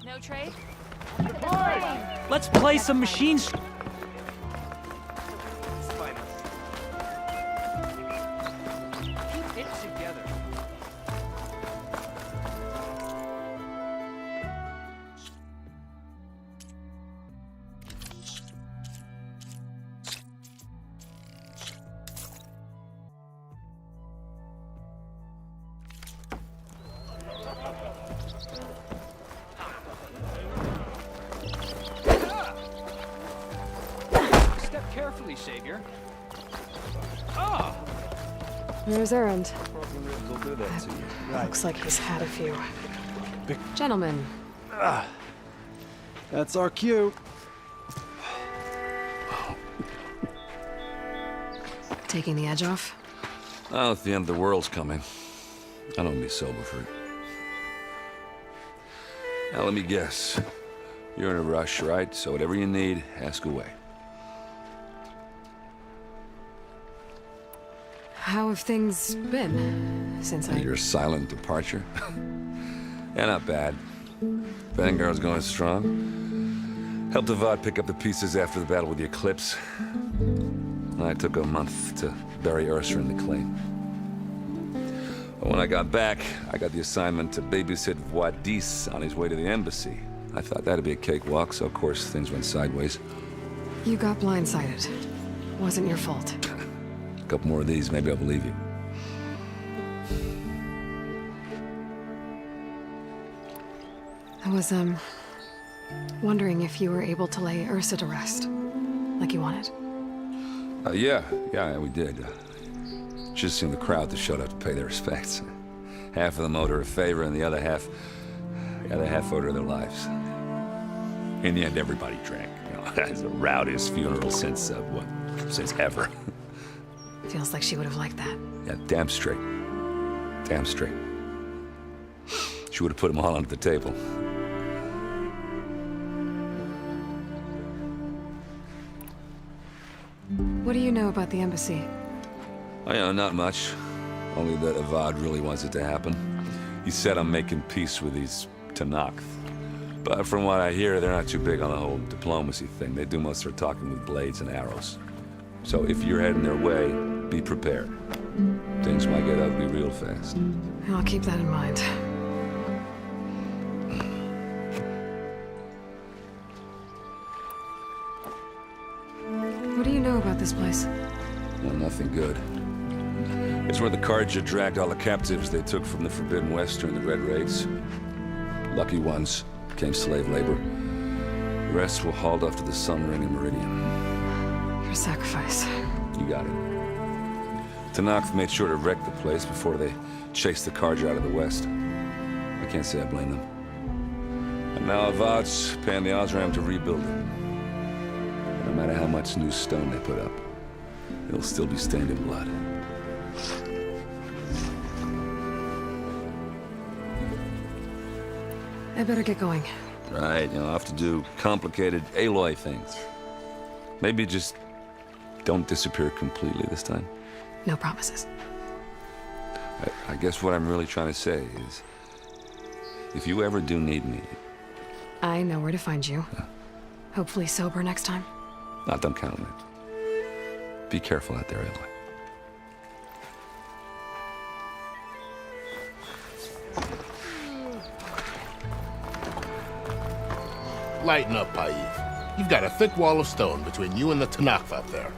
No trade? Let's play some machines. Keep it together. Step carefully, Savior. Ah! There's Errand. We'll do that to you. Looks like he's had a few. Gentlemen, That's our cue. taking the edge off? Oh, if the end of the world's coming, I don't be sober for it. Now, let me guess. You're in a rush, right? So whatever you need, ask away. How have things been since Your silent departure? Yeah, not bad. Vanguard's going strong. Helped Avad pick up the pieces after the battle with the Eclipse. I took a month to bury Ursa in the claim. But when I got back, I got the assignment to babysit Wadis on his way to the embassy. I thought that'd be a cakewalk, so of course things went sideways. You got blindsided. Wasn't your fault. A couple more of these, maybe I'll believe you. I was, wondering if you were able to lay Ursa to rest, like you wanted. Yeah, we did. Just seen the crowd that showed up to pay their respects. Half of them owed her a favor, and the other half owed her their lives. In the end, everybody drank. You know, it's the rowdiest funeral since ever. Feels like she would have liked that. Yeah, damn straight. Damn straight. She would have put them all under the table. What do you know about the embassy? Oh, yeah, not much. Only that Avad really wants it to happen. He said I'm making peace with these Tenakth. But from what I hear, they're not too big on the whole diplomacy thing. They do most of their talking with blades and arrows. So if you're heading their way, be prepared. Things might get ugly real fast. I'll keep that in mind. What do you know about this place? Well, nothing good. It's where the Carja dragged all the captives they took from the Forbidden West during the Red Raids. Lucky ones became slave labor. The rest were hauled off to the Sun Ring and Meridian. Your sacrifice. You got it. Tenakth made sure to wreck the place before they chased the Carja out of the West. I can't say I blame them. And now Avad's paying the Osram to rebuild it. And no matter how much new stone they put up, it'll still be stained in blood. I better get going. Right, I'll have to do complicated Aloy things. Maybe just don't disappear completely this time. No promises. I guess what I'm really trying to say is, if you ever do need me... I know where to find you. Hopefully sober next time. Don't count on it. Be careful out there, Aloy. Lighten up, Paiv. You've got a thick wall of stone between you and the Tenakth out there.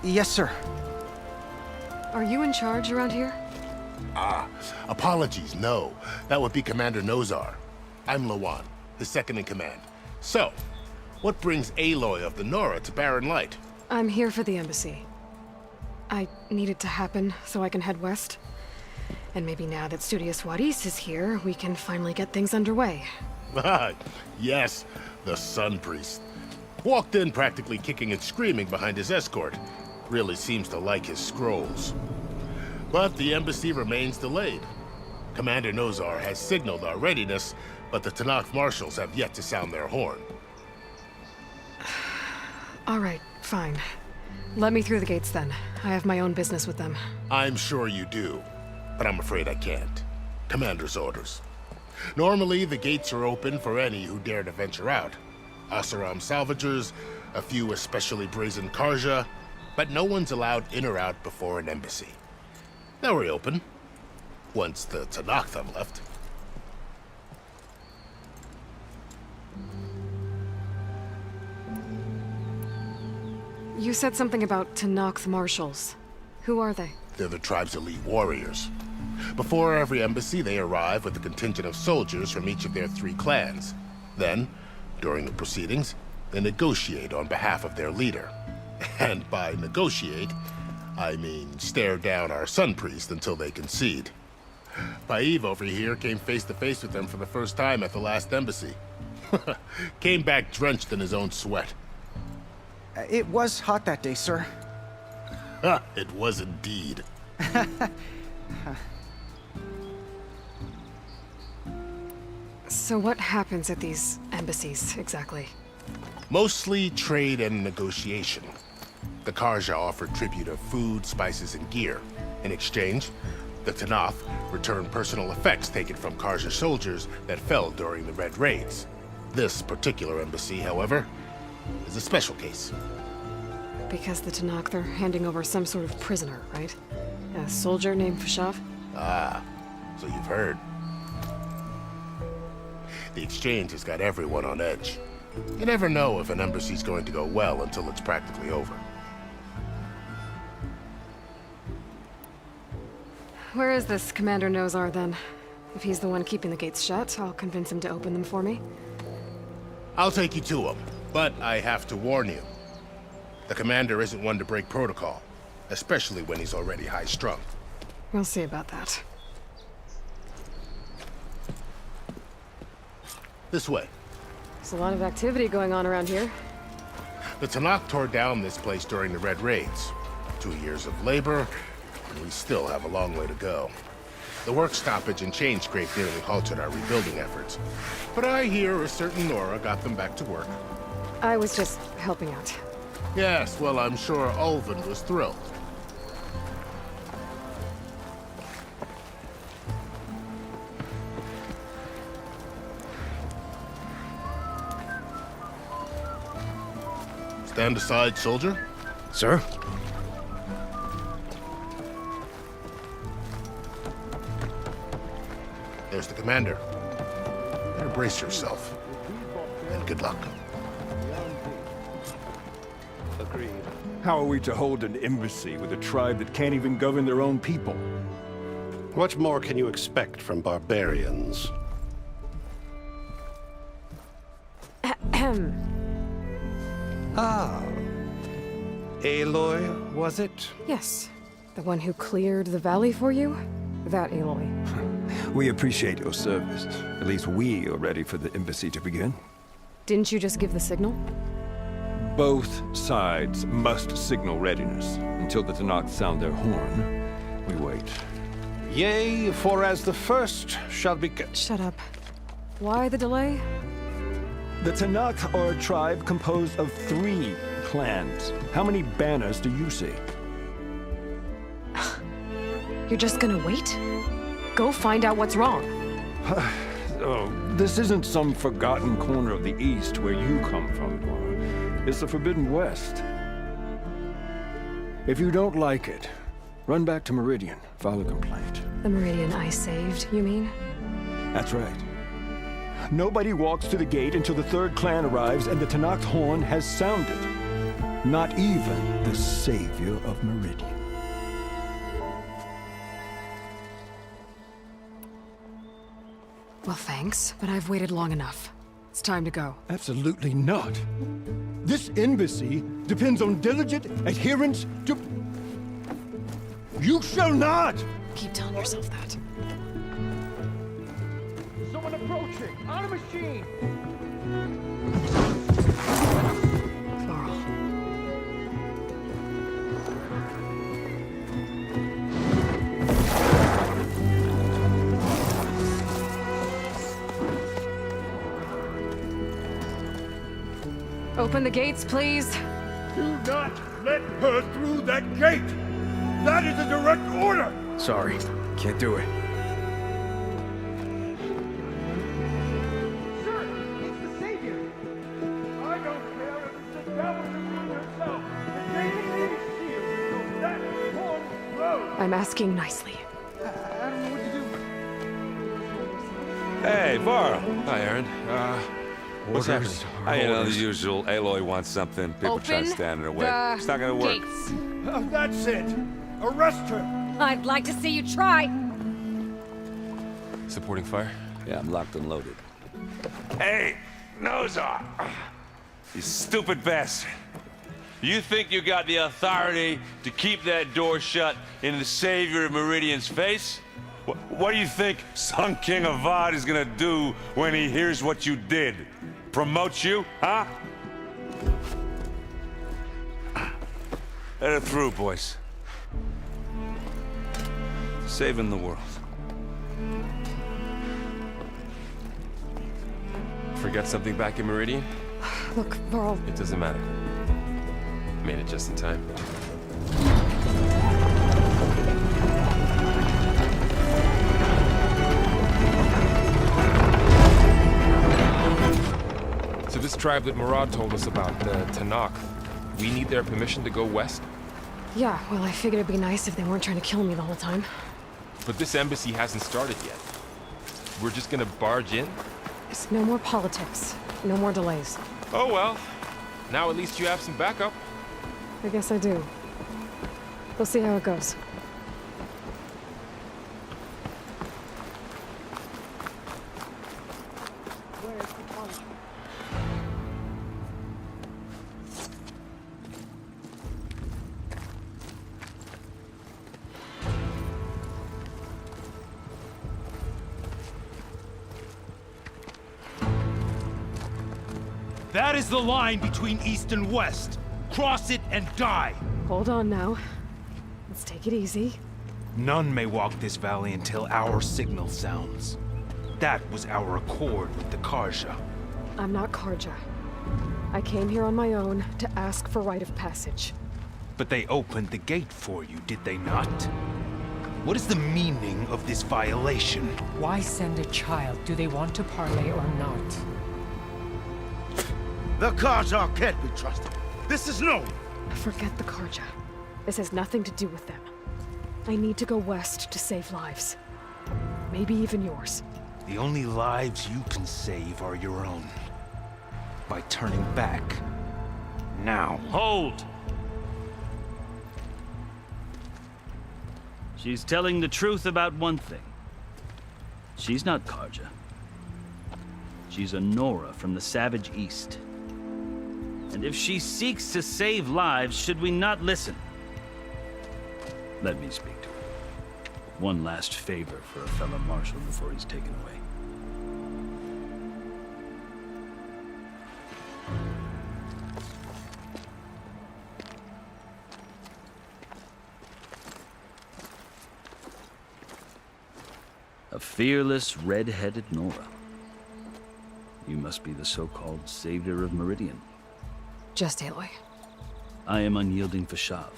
Yes, sir. Are you in charge around here? Apologies, no. That would be Commander Nozar. I'm Lawan, his second-in-command. So, what brings Aloy of the Nora to Barren Light? I'm here for the embassy. I need it to happen so I can head west. And maybe now that Studious Wadis is here, we can finally get things underway. Yes, the Sun Priest. Walked in practically kicking and screaming behind his escort. Really seems to like his scrolls. But the embassy remains delayed. Commander Nozar has signaled our readiness, but the Tenakth marshals have yet to sound their horn. All right, fine. Let me through the gates then. I have my own business with them. I'm sure you do, but I'm afraid I can't. Commander's orders. Normally, the gates are open for any who dare to venture out. Asaram salvagers, a few especially brazen Karja, but no one's allowed in or out before an embassy. They'll reopen, once the Tenakth have left. You said something about Tenakth marshals. Who are they? They're the tribe's elite warriors. Before every embassy, they arrive with a contingent of soldiers from each of their 3 clans. Then, during the proceedings, they negotiate on behalf of their leader. And by negotiate, I mean stare down our sun priest until they concede. Paiv over here came face to face with them for the first time at the last embassy. Came back drenched in his own sweat. It was hot that day, sir. It was indeed. So what happens at these embassies, exactly? Mostly trade and negotiation. The Karja offered tribute of food, spices, and gear. In exchange, the Tenakth returned personal effects taken from Karja soldiers that fell during the Red Raids. This particular embassy, however, is a special case. Because the Tenakth are handing over some sort of prisoner, right? A soldier named Fashav? Ah, so you've heard. The exchange has got everyone on edge. You never know if an embassy's going to go well until it's practically over. Where is this Commander Nozar, then? If he's the one keeping the gates shut, I'll convince him to open them for me. I'll take you to him, but I have to warn you. The commander isn't one to break protocol, especially when he's already high-strung. We'll see about that. This way. There's a lot of activity going on around here. The Tenakth tore down this place during the Red Raids. 2 years of labor, and we still have a long way to go. The work stoppage and change scrape nearly halted our rebuilding efforts. But I hear a certain Nora got them back to work. I was just helping out. Yes, well, I'm sure Ulvin was thrilled. Stand aside, soldier. Sir? There's the commander. Better brace yourself. And good luck. Agreed. How are we to hold an embassy with a tribe that can't even govern their own people? What more can you expect from barbarians? Ah. Aloy, was it? Yes. The one who cleared the valley for you? That Aloy. We appreciate your service. At least we are ready for the embassy to begin. Didn't you just give the signal? Both sides must signal readiness. Until the Tenakth sound their horn, we wait. Yea, for as the first shall be... Shut up. Why the delay? The Tenakth are a tribe composed of 3 clans. How many banners do you see? You're just gonna wait? Go find out what's wrong. Oh, this isn't some forgotten corner of the East where you come from, Dora. It's the Forbidden West. If you don't like it, run back to Meridian, file a complaint. The Meridian I saved, you mean? That's right. Nobody walks to the gate until the 3rd clan arrives and the Tenakth horn has sounded. Not even the savior of Meridian. Well, thanks, but I've waited long enough. It's time to go. Absolutely not. This embassy depends on diligent adherence to... You shall not! Keep telling yourself that. Someone approaching! On a machine! Floral. Open the gates, please. Do not let her through that gate! That is a direct order! Sorry, can't do it. I'm asking nicely. Hey, Varl. Hi, Aaron. What's happening? You know, the usual. Aloy wants something. People trying to stand in her way. It's not gonna work. Oh, that's it. Arrest her. I'd like to see you try. Supporting fire? Yeah, I'm locked and loaded. Hey, Nozar! You stupid bastard. You think you got the authority to keep that door shut in the savior of Meridian's face? What do you think Sun King Avad is gonna do when he hears what you did? Promote you, huh? Let it through, boys. Saving the world. Forget something back in Meridian? Look, Varl, It doesn't matter. Made it just in time. So this tribe that Murad told us about, the Tenakth, we need their permission to go west? yeah, well, I figured it'd be nice if they weren't trying to kill me the whole time. But this embassy hasn't started yet. We're just gonna barge in? There's no more politics. No more delays. Oh well. Now at least you have some backup. I guess I do. We'll see how it goes. That is the line between East and West. Cross it and die. Hold on now. Let's take it easy. None may walk this valley until our signal sounds. That was our accord with the Karja. I'm not Karja. I came here on my own to ask for rite of passage. But they opened the gate for you, did they not? What is the meaning of this violation? Why send a child? Do they want to parley or not? The Karja can't be trusted. This is known. Forget the Karja. This has nothing to do with them. I need to go west to save lives. Maybe even yours. The only lives you can save are your own. By turning back. Now. Hold! She's telling the truth about one thing. She's not Karja. She's a Nora from the Savage East. And if she seeks to save lives, should we not listen? Let me speak to her. One last favor for a fellow marshal before he's taken away. A fearless, red-headed Nora. You must be the so-called savior of Meridian. Just Aloy. I am unyielding Fashav,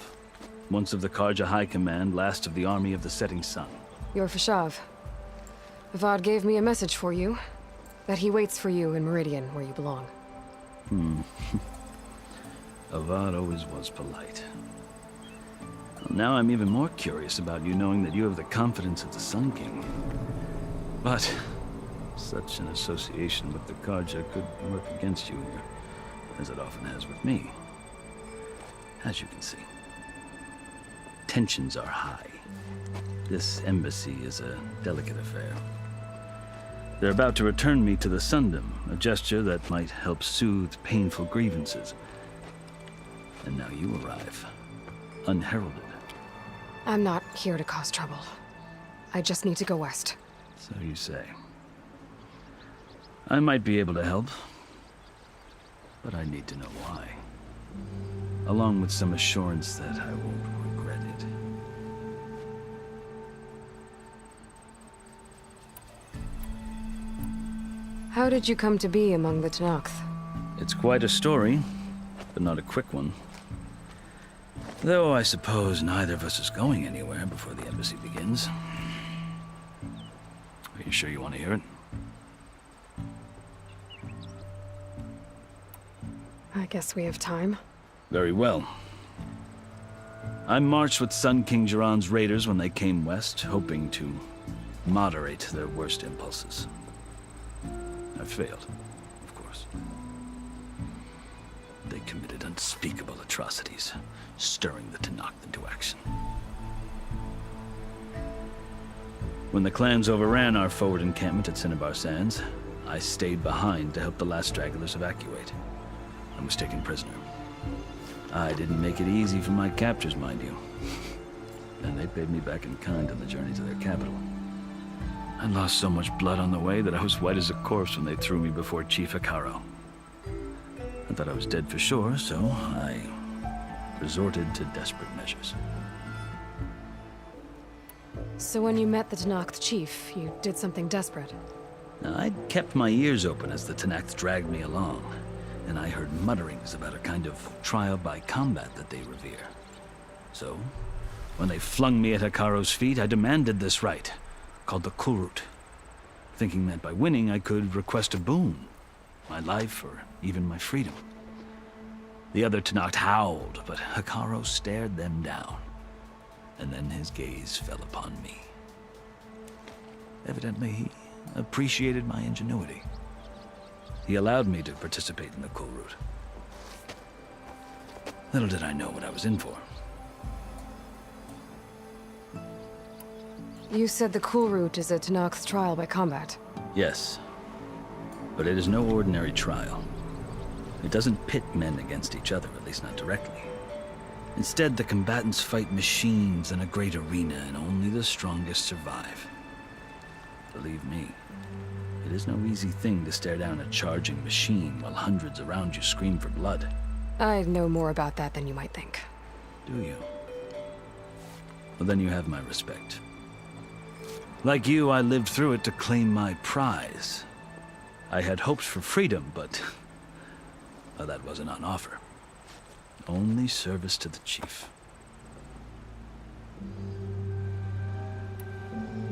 once of the Karja High Command, last of the army of the setting sun. You're Fashav. Avad gave me a message for you. That he waits for you in Meridian, where you belong. Avad always was polite. Well, now I'm even more curious about you knowing that you have the confidence of the Sun King. But such an association with the Karja could work against you here, as it often has with me. As you can see, tensions are high. This embassy is a delicate affair. They're about to return me to the Sundom, a gesture that might help soothe painful grievances. And now you arrive, unheralded. I'm not here to cause trouble. I just need to go west. So you say. I might be able to help, but I need to know why. Along with some assurance that I won't regret it. How did you come to be among the Tenakth? It's quite a story, but not a quick one. Though I suppose neither of us is going anywhere before the embassy begins. Are you sure you want to hear it? I guess we have time. Very well. I marched with Sun King Jiran's raiders when they came west, hoping to moderate their worst impulses. I failed, of course. They committed unspeakable atrocities, stirring the Tenakth into action. When the clans overran our forward encampment at Cinnabar Sands, I stayed behind to help the last stragglers evacuate. I was taken prisoner. I didn't make it easy for my captors, mind you. And they paid me back in kind on the journey to their capital. I lost so much blood on the way that I was white as a corpse when they threw me before Chief Hekarro. I thought I was dead for sure, so I resorted to desperate measures. So when you met the Tenakth chief, you did something desperate? I'd kept my ears open as the Tenakth dragged me along, and I heard mutterings about a kind of trial by combat that they revere. So, when they flung me at Hekarro's feet, I demanded this right, called the Kulrut, thinking that by winning I could request a boon, my life or even my freedom. The other Tenakth howled, but Hekarro stared them down, and then his gaze fell upon me. Evidently, he appreciated my ingenuity. He allowed me to participate in the Kulrut. Little did I know what I was in for. You said the Kulrut is a Tenakth's trial by combat. Yes, but it is no ordinary trial. It doesn't pit men against each other, at least not directly. Instead, the combatants fight machines in a great arena, and only the strongest survive. Believe me, it is no easy thing to stare down a charging machine while hundreds around you scream for blood. I know more about that than you might think. Do you? Well, then you have my respect. Like you, I lived through it to claim my prize. I had hopes for freedom, but well, that wasn't on offer. Only service to the chief.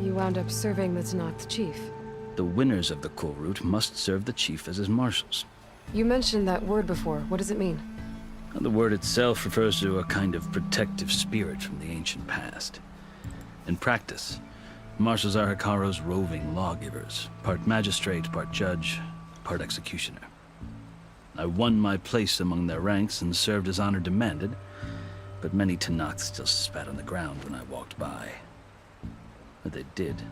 You wound up serving the Tenakth chief. The winners of the Kulrut must serve the chief as his marshals. You mentioned that word before. What does it mean? The word itself refers to a kind of protective spirit from the ancient past. In practice, marshals are Hekarro's roving lawgivers, part magistrate, part judge, part executioner. I won my place among their ranks and served as honor demanded, but many Tenakth still spat on the ground when I walked by. But they did,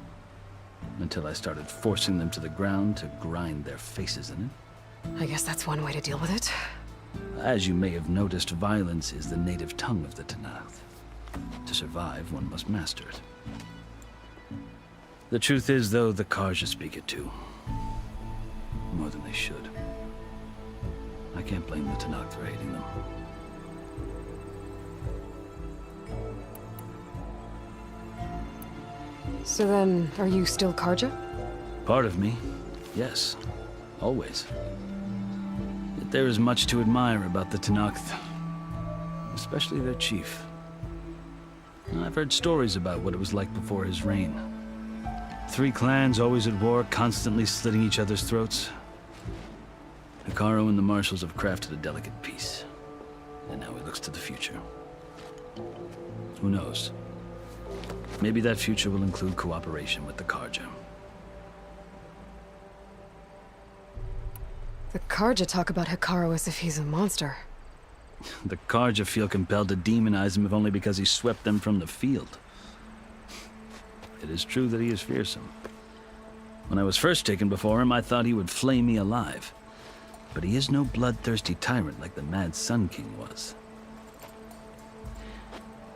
until I started forcing them to the ground to grind their faces in it. I guess that's one way to deal with it. As you may have noticed, violence is the native tongue of the Tenakth. To survive, one must master it. The truth is, though, the Karja speak it too. More than they should. I can't blame the Tenakth for hating them. So then, are you still Karja? Part of me, yes. Always. Yet there is much to admire about the Tenakth. Especially their chief. I've heard stories about what it was like before his reign. 3 clans always at war, constantly slitting each other's throats. Hekarro and the marshals have crafted a delicate peace. And now he looks to the future. Who knows? Maybe that future will include cooperation with the Karja. The Karja talk about Hekarro as if he's a monster. The Karja feel compelled to demonize him if only because he swept them from the field. It is true that he is fearsome. When I was first taken before him, I thought he would flay me alive. But he is no bloodthirsty tyrant like the Mad Sun King was.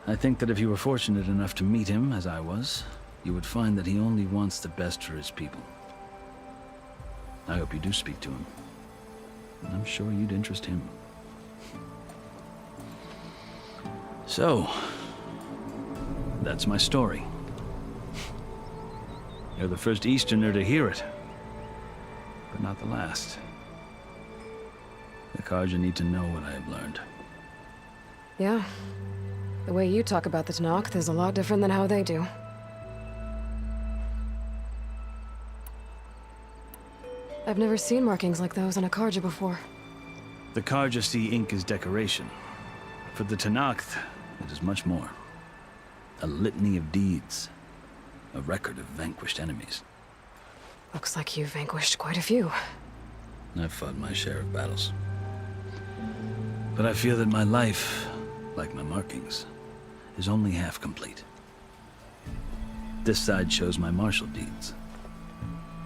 I think that if you were fortunate enough to meet him, as I was, you would find that he only wants the best for his people. I hope you do speak to him. I'm sure you'd interest him. So, that's my story. You're the first Easterner to hear it, but not the last. The Karja need to know what I have learned. Yeah. The way you talk about the Tenakth is a lot different than how they do. I've never seen markings like those on a Karja before. The Karja see ink as decoration. For the Tenakth, it is much more. A litany of deeds. A record of vanquished enemies. Looks like you've vanquished quite a few. I've fought my share of battles. But I feel that my life, like my markings, is only half complete. This side shows my martial deeds.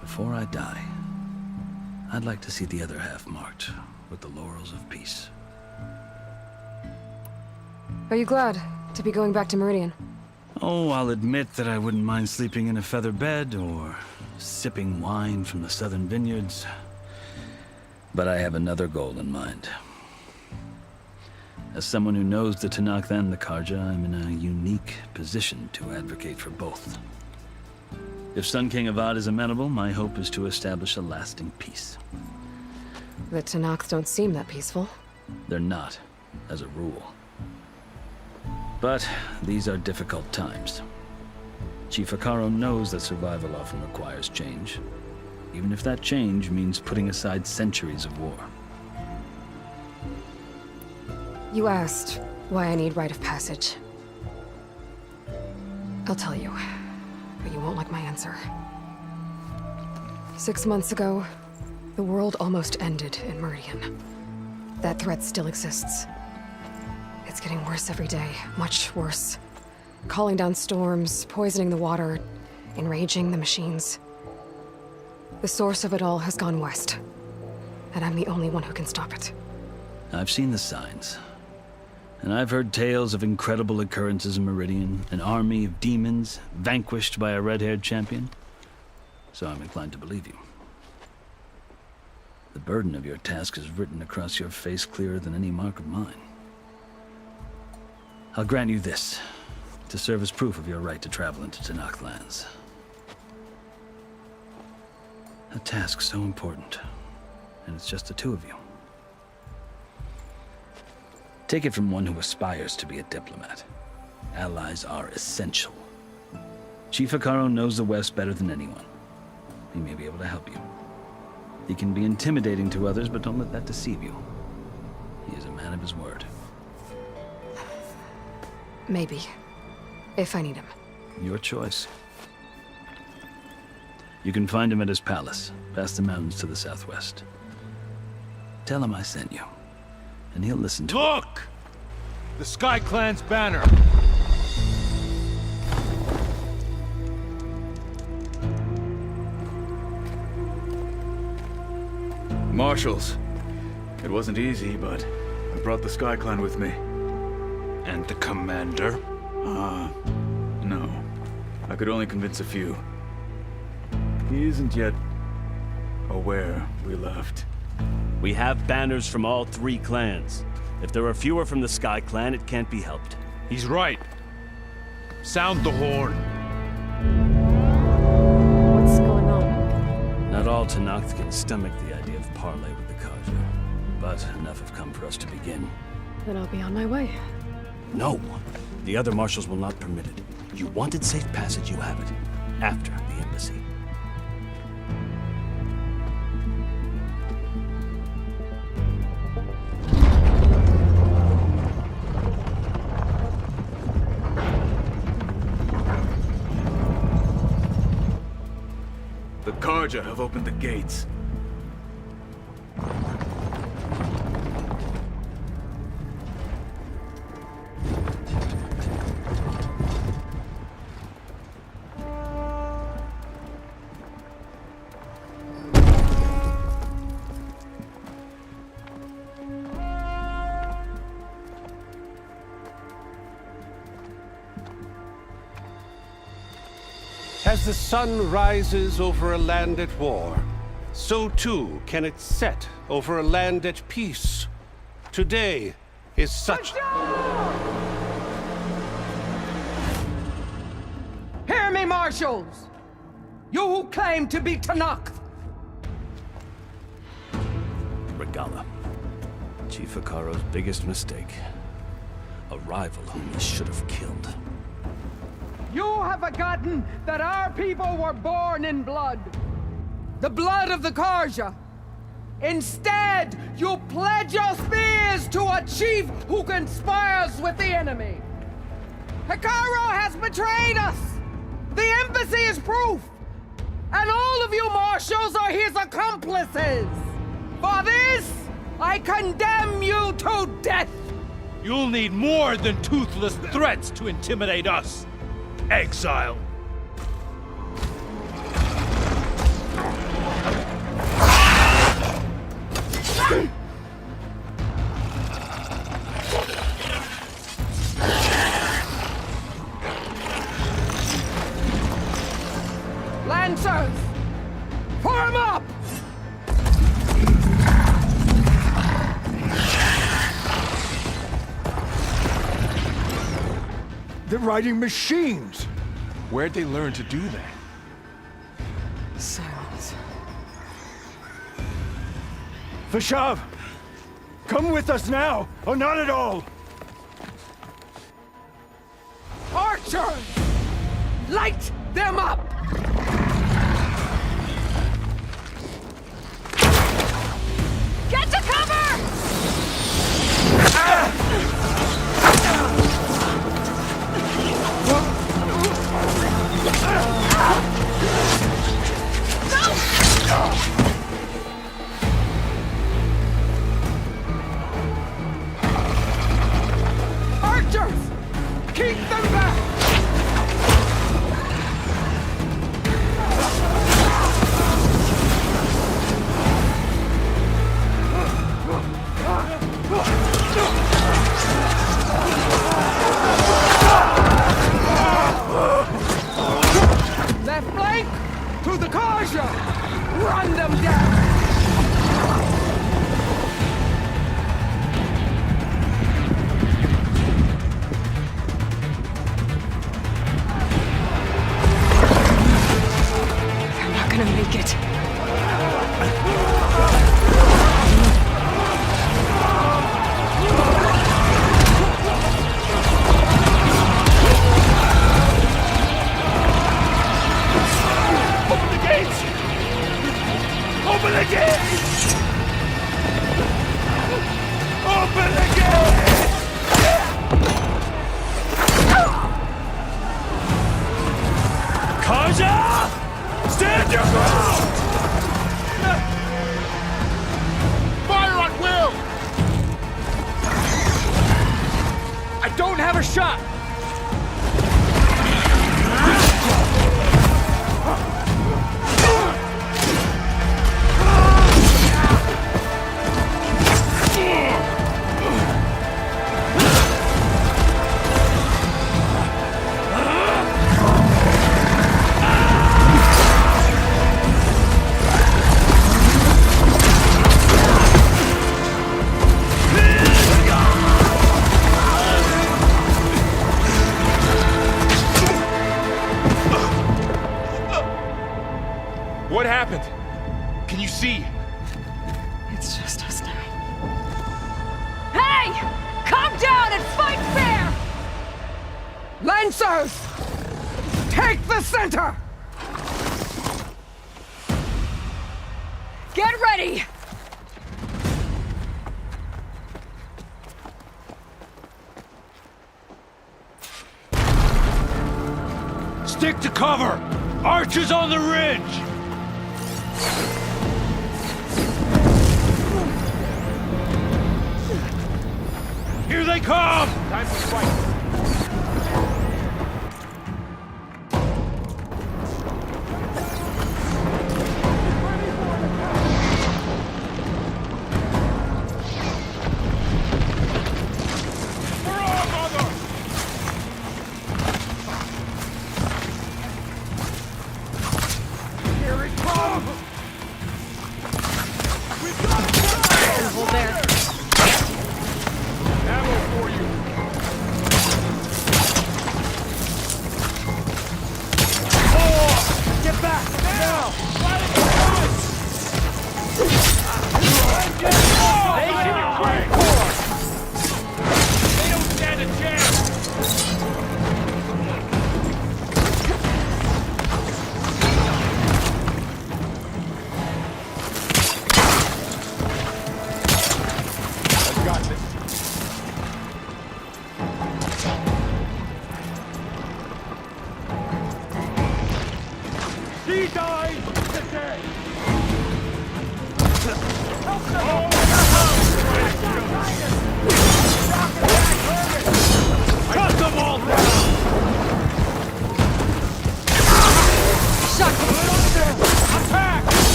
Before I die, I'd like to see the other half marked with the laurels of peace. Are you glad to be going back to Meridian? Oh, I'll admit that I wouldn't mind sleeping in a feather bed or sipping wine from the southern vineyards. But I have another goal in mind. As someone who knows the Tenakth and the Carja, I'm in a unique position to advocate for both. If Sun King Avad is amenable, my hope is to establish a lasting peace. The Tenakth don't seem that peaceful. They're not, as a rule. But these are difficult times. Chief Akaro knows that survival often requires change, even if that change means putting aside centuries of war. You asked why I need rite of passage. I'll tell you, but you won't like my answer. 6 months ago, the world almost ended in Meridian. That threat still exists. It's getting worse every day, much worse. Calling down storms, poisoning the water, enraging the machines. The source of it all has gone west, and I'm the only one who can stop it. I've seen the signs. And I've heard tales of incredible occurrences in Meridian, an army of demons vanquished by a red-haired champion. So I'm inclined to believe you. The burden of your task is written across your face clearer than any mark of mine. I'll grant you this, to serve as proof of your right to travel into Tenakth lands. A task so important, and it's just the two of you. Take it from one who aspires to be a diplomat. Allies are essential. Chief Akaro knows the West better than anyone. He may be able to help you. He can be intimidating to others, but don't let that deceive you. He is a man of his word. Maybe. If I need him. Your choice. You can find him at his palace, past the mountains to the southwest. Tell him I sent you, and he'll listen to Look! The Sky Clan's banner! Marshals. It wasn't easy, but I brought the Sky Clan with me. And the commander? No. I could only convince a few. He isn't yet aware we left. We have banners from all 3 clans. If there are fewer from the Sky Clan, it can't be helped. He's right. Sound the horn. What's going on? Not all Tenakth can stomach the idea of parley with the Carja, but enough have come for us to begin. Then I'll be on my way. No! The other marshals will not permit it. You wanted safe passage, you have it. After the embassy. The Carja have opened the gates. As the sun rises over a land at war, so too can it set over a land at peace. Today is such... Hear me, marshals! You who claim to be Tenakth! Regala. Chief Akaro's biggest mistake. A rival whom he should have killed. You have forgotten that our people were born in blood. The blood of the Carja. Instead, you pledge your spears to a chief who conspires with the enemy. Hekarro has betrayed us! The embassy is proof! And all of you marshals are his accomplices! For this, I condemn you to death! You'll need more than toothless threats to intimidate us, exile. Lancers! Form up! They're riding machines! Where'd they learn to do that? Silence. Vashav! Come with us now, or not at all! Archers! Light them up! Get to cover! Archers! Keep them back! Left flank! To the Karja! Run them down! They're not gonna make it. Open the gates! Open the gates! Open the gates! Kaja! Stand your ground! Fire at will! I don't have a shot! What happened? Can you see? It's just us now. Hey! Calm down and fight fair! Lancers! Take the center! Get ready! Stick to cover! Archers on the ridge! Here they come! Time to fight. Hold there. Ammo for you.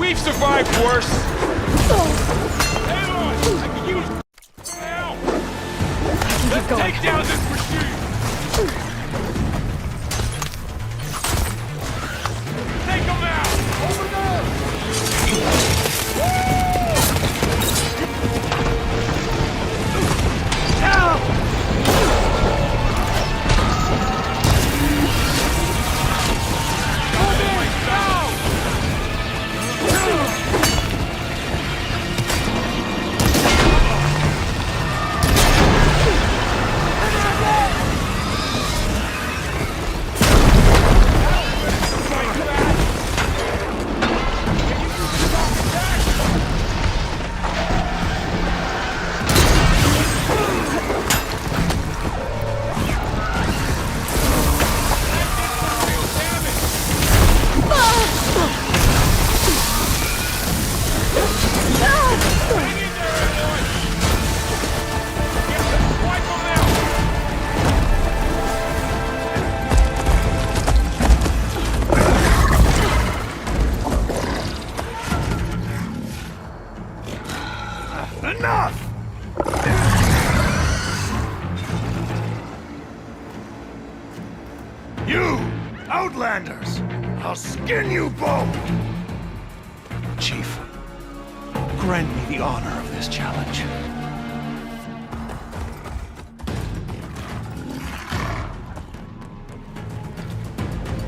We've survived worse. Aloy, I can use now. Let's take down this machine. Take him out. Over there. Outlanders! I'll skin you both! Chief, grant me the honor of this challenge.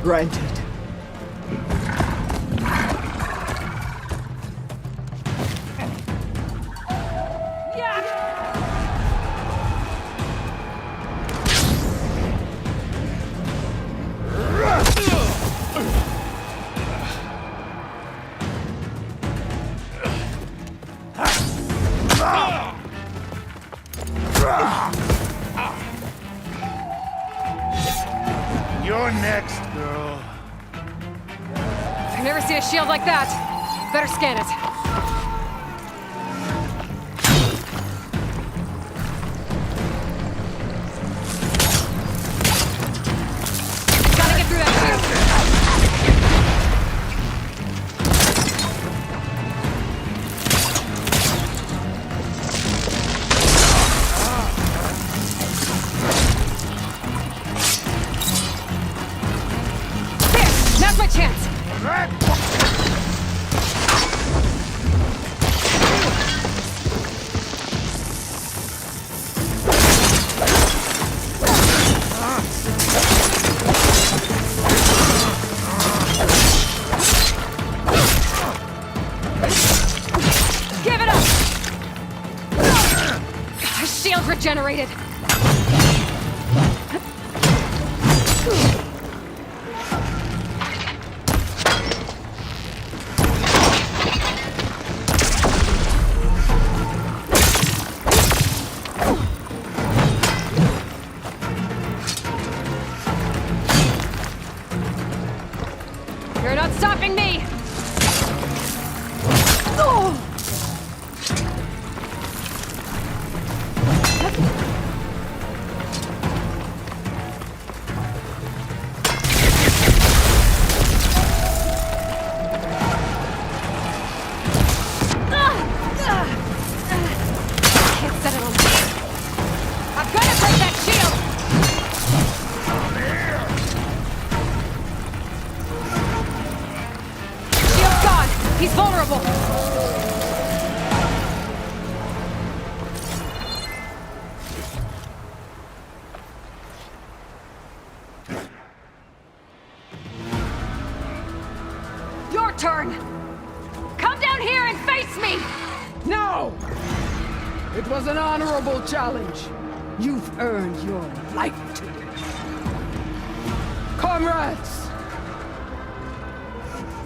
Granted. You're next, girl. I've never seen a shield like that. Better scan it. Gotta get through that shield. Now's my chance! Give it up! The shield regenerated! You're not stopping me! Can't set it on me. I've got to break that shield! Shield's gone! He's vulnerable! Your turn! Come down here and face me! No! It was an honorable challenge. You've earned your life today. Comrades!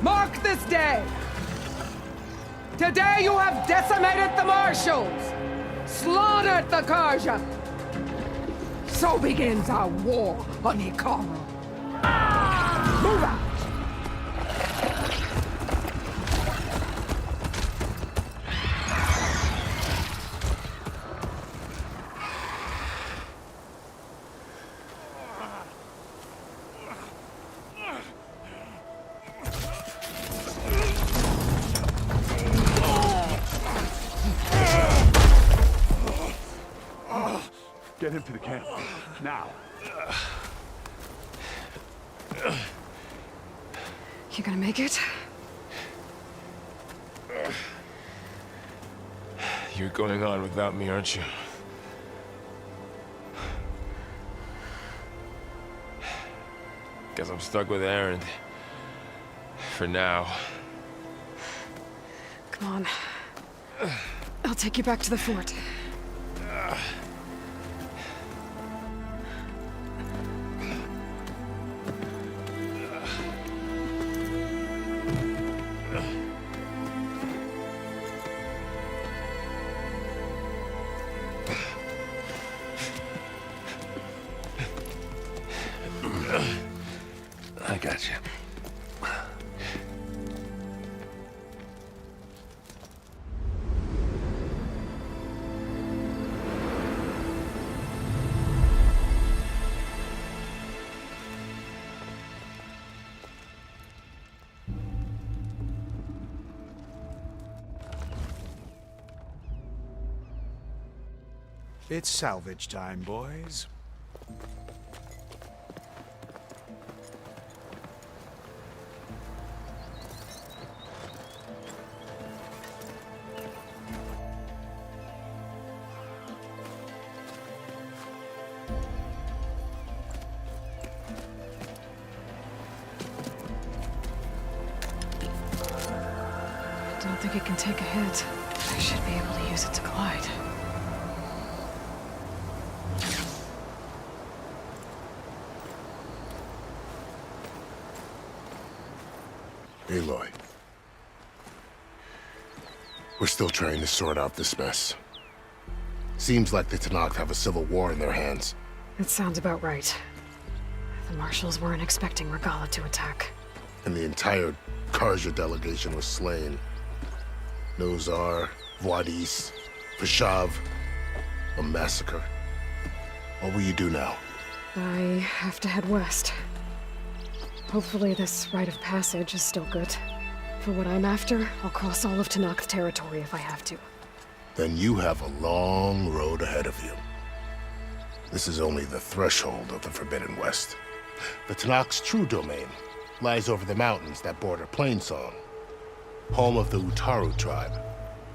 Mark this day! Today you have decimated the Marshals! Slaughtered the Karja! So begins our war on Ikara. Move out! to the camp. Now. You gonna make it? You're going on without me, aren't you? Guess I'm stuck with Aaron. For now. Come on. I'll take you back to the fort. I got you. It's salvage time, boys. I don't think it can take a hit. I should be able to use it to glide. Aloy. We're still trying to sort out this mess. Seems like the Tenakth have a civil war in their hands. That sounds about right. The marshals weren't expecting Regalla to attack. And the entire Carja delegation was slain. Nozar, Vladis, Vashav, a massacre. What will you do now? I have to head west. Hopefully this rite of passage is still good. For what I'm after, I'll cross all of Tenakth territory if I have to. Then you have a long road ahead of you. This is only the threshold of the Forbidden West. The Tenakth's true domain lies over the mountains that border Plainsong, home of the Utaru tribe.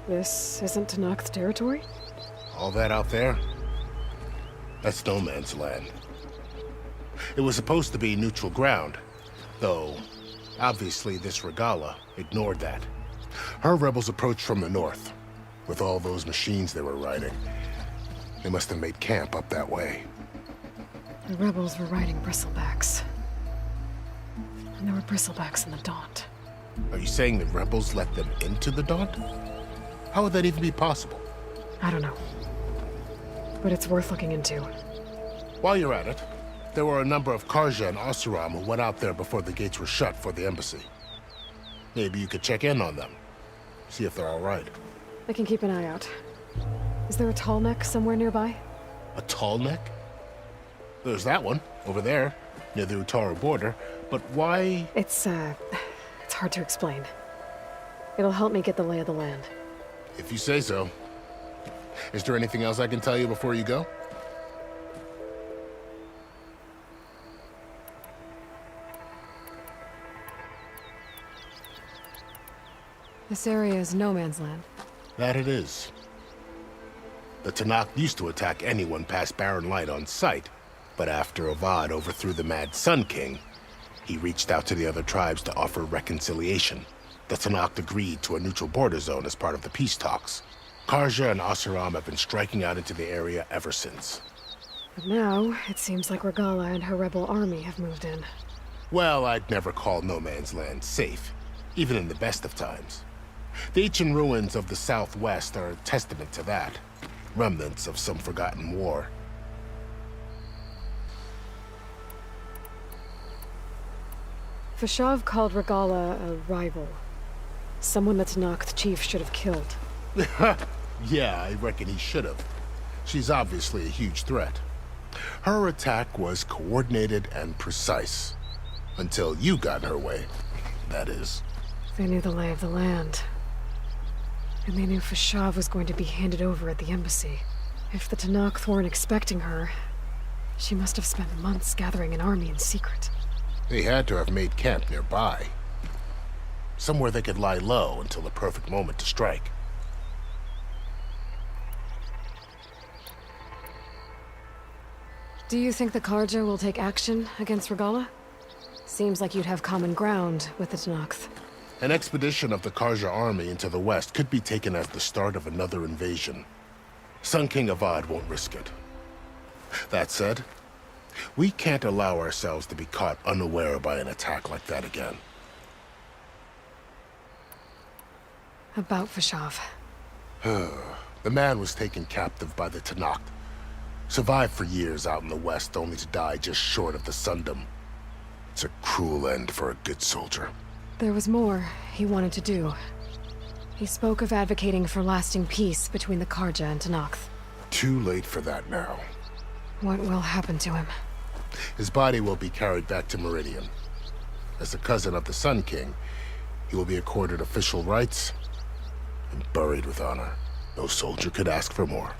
This isn't Tenakth territory? All that out there? That's no man's land. It was supposed to be neutral ground, though obviously this Regalla ignored that. Her rebels approached from the north, with all those machines they were riding. They must have made camp up that way. The rebels were riding bristlebacks. And there were bristlebacks in the Daunt. Are you saying the rebels let them into the Daunt? How would that even be possible? I don't know. But it's worth looking into. While you're at it, there were a number of Carja and Oseram who went out there before the gates were shut for the embassy. Maybe you could check in on them. See if they're all right. I can keep an eye out. Is there a tall neck somewhere nearby? A tall neck? There's that one, over there, near the Utaru border. But why? It's hard to explain. It'll help me get the lay of the land. If you say so. Is there anything else I can tell you before you go? This area is no man's land. That it is. The Tenakth used to attack anyone past Barren Light on sight, but after Avad overthrew the Mad Sun King, he reached out to the other tribes to offer reconciliation. The Tenakth agreed to a neutral border zone as part of the peace talks. Carja and Oseram have been striking out into the area ever since. But now, it seems like Regalla and her rebel army have moved in. Well, I'd never call no man's land safe, even in the best of times. The ancient ruins of the southwest are a testament to that. Remnants of some forgotten war. Vashav called Regalla a rival. Someone the Tenakth chief should have killed. Yeah, I reckon he should have. She's obviously a huge threat. Her attack was coordinated and precise. Until you got in her way, that is. They knew the lay of the land. And they knew Vashav was going to be handed over at the embassy. If the Tenakth weren't expecting her, she must have spent months gathering an army in secret. They had to have made camp nearby. Somewhere they could lie low until the perfect moment to strike. Do you think the Karja will take action against Regalla? Seems like you'd have common ground with the Tenakth. An expedition of the Karja army into the west could be taken as the start of another invasion. Sun King Avad won't risk it. That said, we can't allow ourselves to be caught unaware by an attack like that again. About Fashav. The man was taken captive by the Tenakth. Survived for years out in the west, only to die just short of the Sundom. It's a cruel end for a good soldier. There was more he wanted to do. He spoke of advocating for lasting peace between the Karja and Tenakth. Too late for that now. What will happen to him? His body will be carried back to Meridian. As the cousin of the Sun King, he will be accorded official rights and buried with honor. No soldier could ask for more.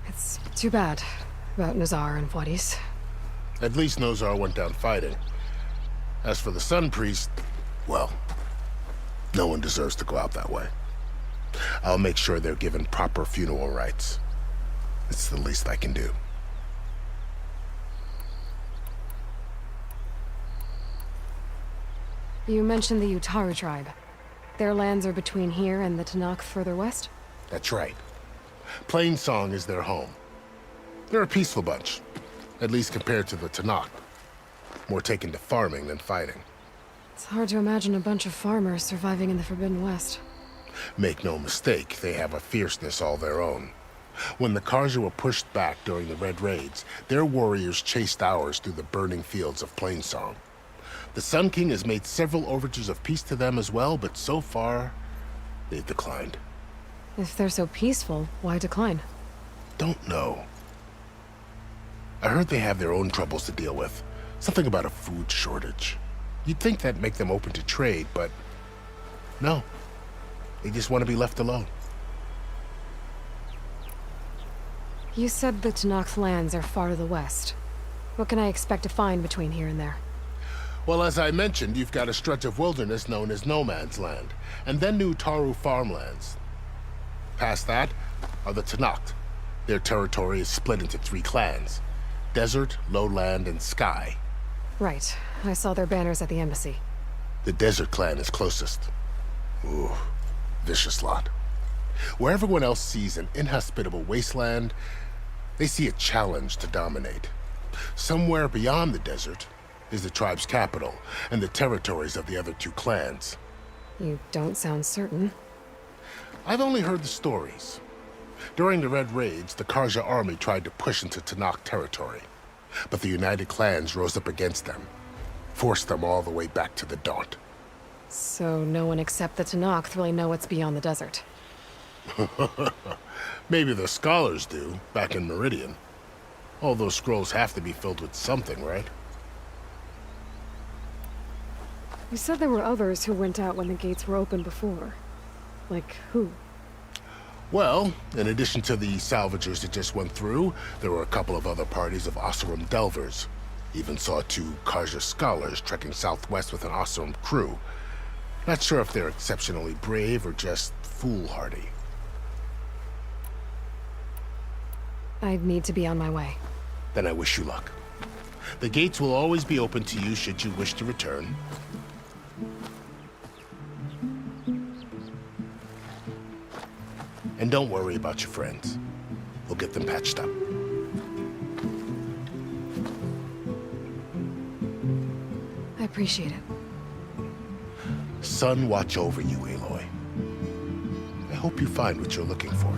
It's too bad about Nazar and Wadis. At least Nozar went down fighting. As for the Sun Priest, well, no one deserves to go out that way. I'll make sure they're given proper funeral rites. It's the least I can do. You mentioned the Utaru tribe. Their lands are between here and the Tenakth further west? That's right. Plainsong is their home. They're a peaceful bunch, at least compared to the Tenakth. More taken to farming than fighting. It's hard to imagine a bunch of farmers surviving in the Forbidden West. Make no mistake, they have a fierceness all their own. When the Karja were pushed back during the Red Raids, their warriors chased ours through the burning fields of Plainsong. The Sun King has made several overtures of peace to them as well, but so far, they've declined. If they're so peaceful, why decline? Don't know. I heard they have their own troubles to deal with. Something about a food shortage. You'd think that'd make them open to trade, but no. They just want to be left alone. You said the Tenakth lands are far to the west. What can I expect to find between here and there? Well, as I mentioned, you've got a stretch of wilderness known as No Man's Land, and then new Taru farmlands. Past that are the Tenakth. Their territory is split into 3 clans: Desert, Lowland, and Sky. Right. I saw their banners at the embassy. The Desert clan is closest. Ooh, vicious lot. Where everyone else sees an inhospitable wasteland, they see a challenge to dominate. Somewhere beyond the desert is the tribe's capital and the territories of the other 2 clans. You don't sound certain. I've only heard the stories. During the Red Raids, the Karja army tried to push into Tenakth territory, but the United Clans rose up against them, forced them all the way back to the Daunt. So no one except the Tenakth really know what's beyond the desert. Maybe the scholars do, back in Meridian. All those scrolls have to be filled with something, right? You said there were others who went out when the gates were open before. Like who? Well, in addition to the salvagers that just went through, there were a couple of other parties of Oseram delvers. Even saw 2 Karja scholars trekking southwest with an Oseram crew. Not sure if they're exceptionally brave or just foolhardy. I'd need to be on my way. Then I wish you luck. The gates will always be open to you should you wish to return. And don't worry about your friends. We'll get them patched up. I appreciate it. Sun watch over you, Aloy. I hope you find what you're looking for.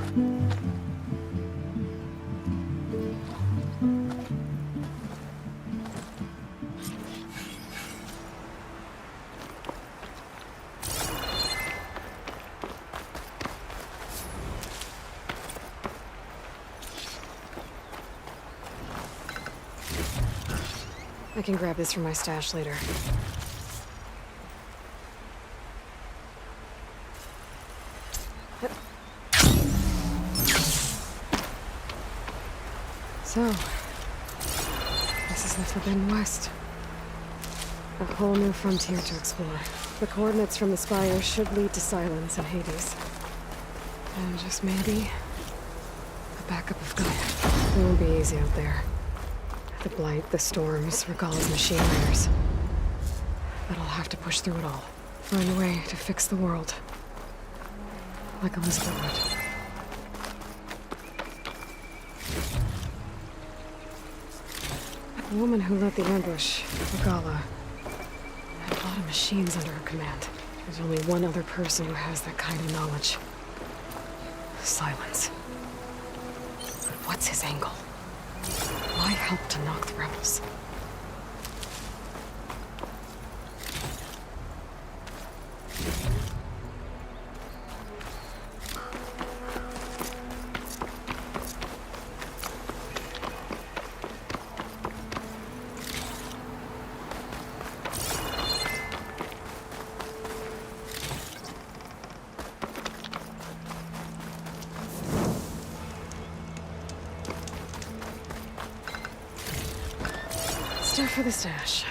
I can grab this from my stash later. So, this is the Forbidden West. A whole new frontier to explore. The coordinates from the spire should lead to Sylens and Hades. And just maybe, a backup of Gaia. It won't be easy out there. The blight, the storms, Regalla's machine layers. But I'll have to push through it all. Find a way to fix the world. Like Elisabet would. The woman who led the ambush, Regalla, had a lot of machines under her command. There's only one other person who has that kind of knowledge. Sylens. But what's his angle? Why help Tenakth rebels? Start for the stash.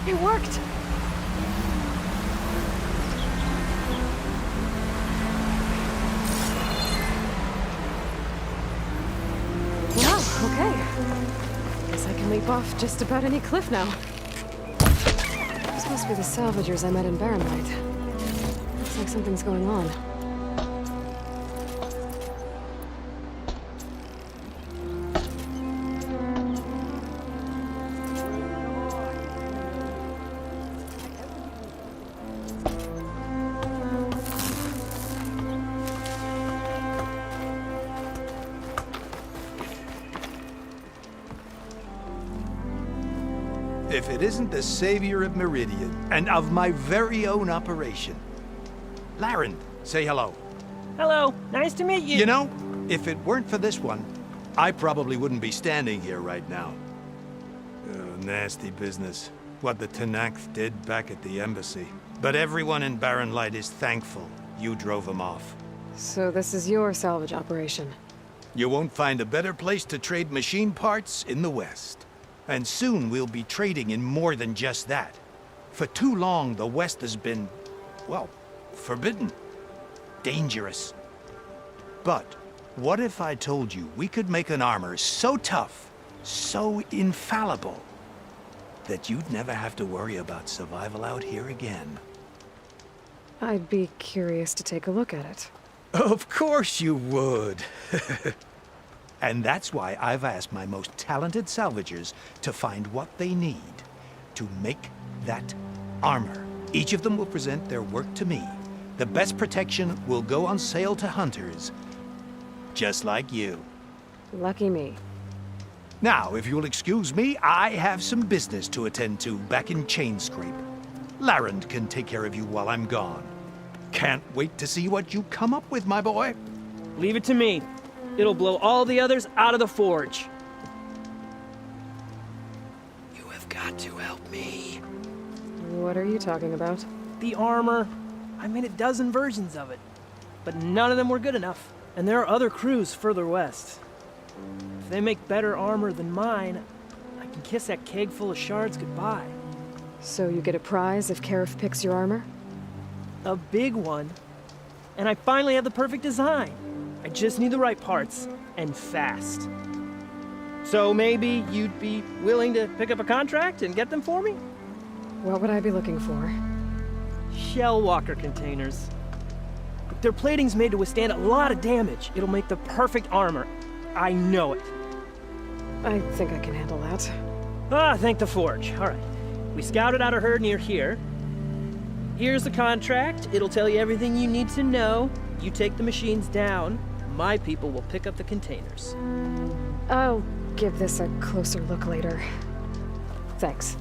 It worked! Wow, okay. Guess I can leap off just about any cliff now. This must be the salvagers I met in Barren Light. Looks like something's going on. If it isn't the savior of Meridian, and of my very own operation. Laren, say hello. Hello, nice to meet you. You know, if it weren't for this one, I probably wouldn't be standing here right now. Oh, nasty business. What the Tenakth did back at the embassy. But everyone in Barren Light is thankful you drove them off. So this is your salvage operation? You won't find a better place to trade machine parts in the West. And soon we'll be trading in more than just that. For too long, the West has been, well, forbidden. Dangerous. But what if I told you we could make an armor so tough, so infallible, that you'd never have to worry about survival out here again? I'd be curious to take a look at it. Of course you would. And that's why I've asked my most talented salvagers to find what they need to make that armor. Each of them will present their work to me. The best protection will go on sale to hunters, just like you. Lucky me. Now, if you'll excuse me, I have some business to attend to back in Chainscrape. Laren can take care of you while I'm gone. Can't wait to see what you come up with, my boy. Leave it to me. It'll blow all the others out of the forge. You have got to help me. What are you talking about? The armor. I made a dozen versions of it, but none of them were good enough. And there are other crews further west. If they make better armor than mine, I can kiss that keg full of shards goodbye. So you get a prize if Karif picks your armor? A big one. And I finally have the perfect design. I just need the right parts, and fast. So maybe you'd be willing to pick up a contract and get them for me? What would I be looking for? Shell walker containers. Their plating's made to withstand a lot of damage. It'll make the perfect armor. I know it. I think I can handle that. Ah, thank the forge. All right. We scouted out a herd near here. Here's the contract. It'll tell you everything you need to know. You take the machines down. My people will pick up the containers. I'll give this a closer look later. Thanks.